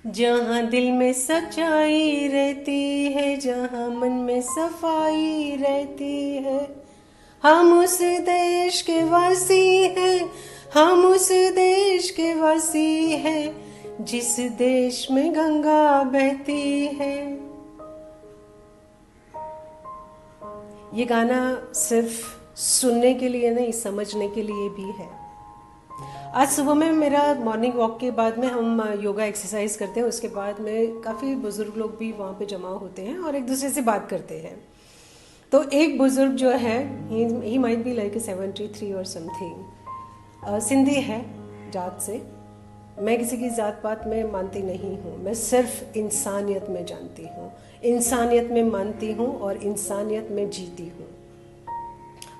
जहाँ दिल में सच्चाई रहती है, जहाँ मन में सफाई रहती है, हम उस देश के वासी हैं, हम उस देश के वासी हैं, जिस देश में गंगा बहती है। ये गाना सिर्फ सुनने के लिए नहीं, समझने के लिए भी है। आज सुबह में मेरा मॉर्निंग वॉक के बाद में हम योगा एक्सरसाइज करते हैं, उसके बाद में काफ़ी बुजुर्ग लोग भी वहाँ पे जमा होते हैं और एक दूसरे से बात करते हैं। तो एक बुजुर्ग जो है, ही माइट बी लाइक 73 और समथिंग, सिंधी है जात से। मैं किसी की जात पात में मानती नहीं हूँ, मैं सिर्फ इंसानियत में जानती हूँ, इंसानियत में मानती हूँ और इंसानियत में जीती हूँ।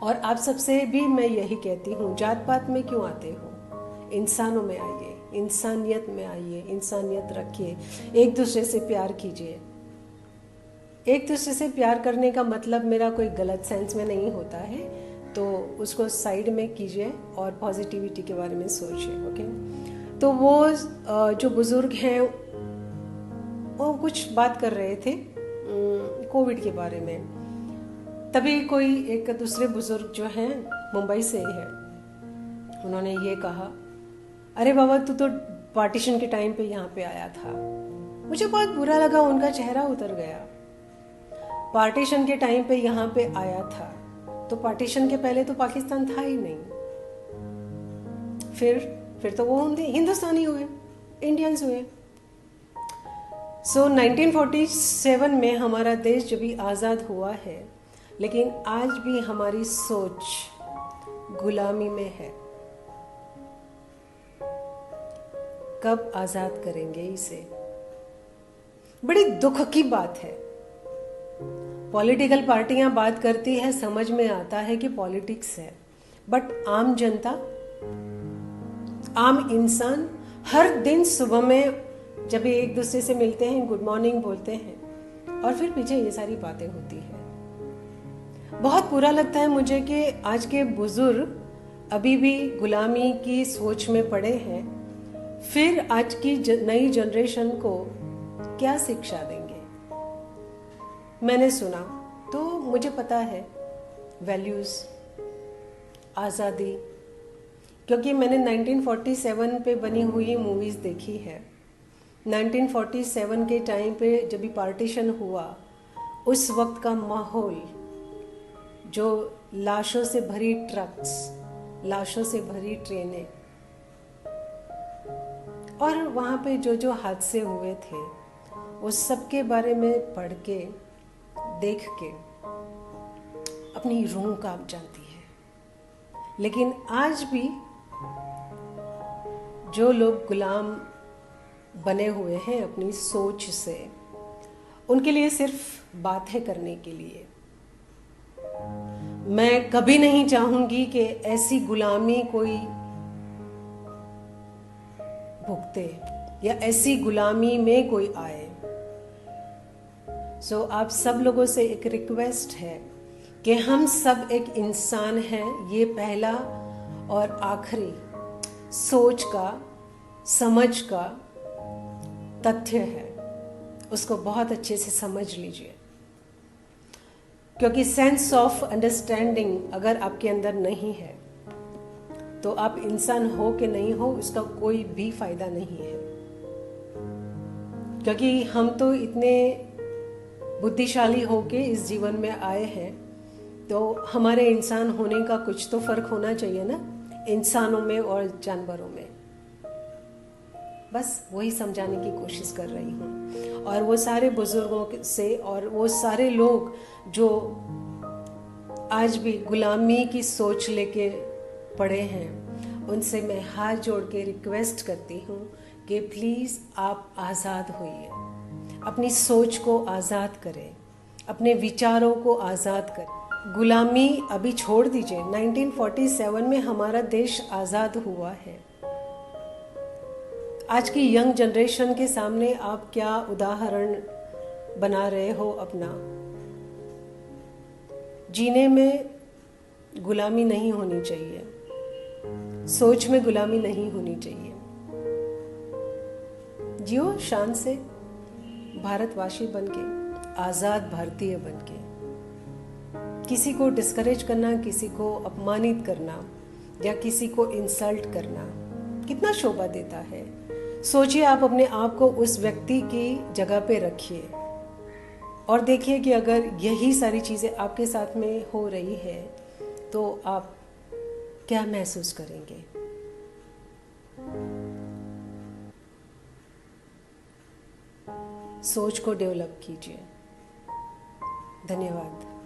और आप सबसे भी मैं यही कहती हूँ, जात पात में क्यों आते हो, इंसानों में आइए, इंसानियत में आइए, इंसानियत रखिए, एक दूसरे से प्यार कीजिए। एक दूसरे से प्यार करने का मतलब मेरा कोई गलत सेंस में नहीं होता है, तो उसको साइड में कीजिए और पॉजिटिविटी के बारे में सोचिए। ओके, तो वो जो बुज़ुर्ग हैं वो कुछ बात कर रहे थे कोविड के बारे में। तभी कोई एक दूसरे बुज़ुर्ग जो हैं, मुंबई से है, उन्होंने ये कहा, अरे बाबा तू तो पार्टीशन के टाइम पे यहाँ पे आया था। मुझे बहुत बुरा लगा, उनका चेहरा उतर गया। पार्टीशन के टाइम पे यहाँ पे आया था, तो पार्टीशन के पहले तो पाकिस्तान था ही नहीं। फिर तो वो हिंदुस्तानी हुए, इंडियंस हुए। सो 1947 में हमारा देश जब भी आज़ाद हुआ है, लेकिन आज भी हमारी सोच गुलामी में है। कब आज़ाद करेंगे इसे? बड़ी दुख की बात है। पॉलिटिकल पार्टियां बात करती है, समझ में आता है कि पॉलिटिक्स है, बट आम जनता, आम इंसान हर दिन सुबह में जब एक दूसरे से मिलते हैं, गुड मॉर्निंग बोलते हैं और फिर पीछे ये सारी बातें होती है। बहुत बुरा लगता है मुझे कि आज के बुजुर्ग अभी भी गुलामी की सोच में पड़े हैं। फिर आज की नई जनरेशन को क्या शिक्षा देंगे? मैंने सुना तो मुझे पता है वैल्यूज़, आज़ादी, क्योंकि मैंने 1947 पे बनी हुई मूवीज़ देखी है। 1947 के टाइम पे जब भी पार्टीशन हुआ, उस वक्त का माहौल, जो लाशों से भरी ट्रक्स, लाशों से भरी ट्रेनें, और वहाँ पे जो जो हादसे हुए थे, उस सब के बारे में पढ़ के, देख के अपनी रूह कांप जाती है। लेकिन आज भी जो लोग गुलाम बने हुए हैं अपनी सोच से, उनके लिए सिर्फ बातें करने के लिए। मैं कभी नहीं चाहूंगी कि ऐसी गुलामी कोई भुगते या ऐसी गुलामी में कोई आए। सो आप सब लोगों से एक रिक्वेस्ट है कि हम सब एक इंसान हैं। ये पहला और आखिरी सोच का, समझ का तथ्य है, उसको बहुत अच्छे से समझ लीजिए। क्योंकि सेंस ऑफ अंडरस्टैंडिंग अगर आपके अंदर नहीं है तो आप इंसान हो कि नहीं हो, उसका कोई भी फायदा नहीं है। क्योंकि हम तो इतने बुद्धिशाली होके इस जीवन में आए हैं, तो हमारे इंसान होने का कुछ तो फर्क होना चाहिए ना, इंसानों में और जानवरों में। बस वही समझाने की कोशिश कर रही हूँ। और वो सारे बुजुर्गों से और वो सारे लोग जो आज भी गुलामी की सोच लेके पड़े हैं, उनसे मैं हाथ जोड़ के रिक्वेस्ट करती हूँ कि प्लीज़ आप आज़ाद होइए, अपनी सोच को आज़ाद करें, अपने विचारों को आज़ाद करें। गुलामी अभी छोड़ दीजिए। 1947 में हमारा देश आज़ाद हुआ है। आज की यंग जनरेशन के सामने आप क्या उदाहरण बना रहे हो अपना? जीने में गुलामी नहीं होनी चाहिए, सोच में गुलामी नहीं होनी चाहिए। जियो शान से, भारतवासी बनके, आज़ाद भारतीय बनके। किसी को डिस्करेज करना, किसी को अपमानित करना या किसी को इंसल्ट करना कितना शोभा देता है। सोचिए, आप अपने आप को उस व्यक्ति की जगह पे रखिए और देखिए कि अगर यही सारी चीज़ें आपके साथ में हो रही है तो आप क्या महसूस करेंगे। सोच को डेवलप कीजिए। धन्यवाद।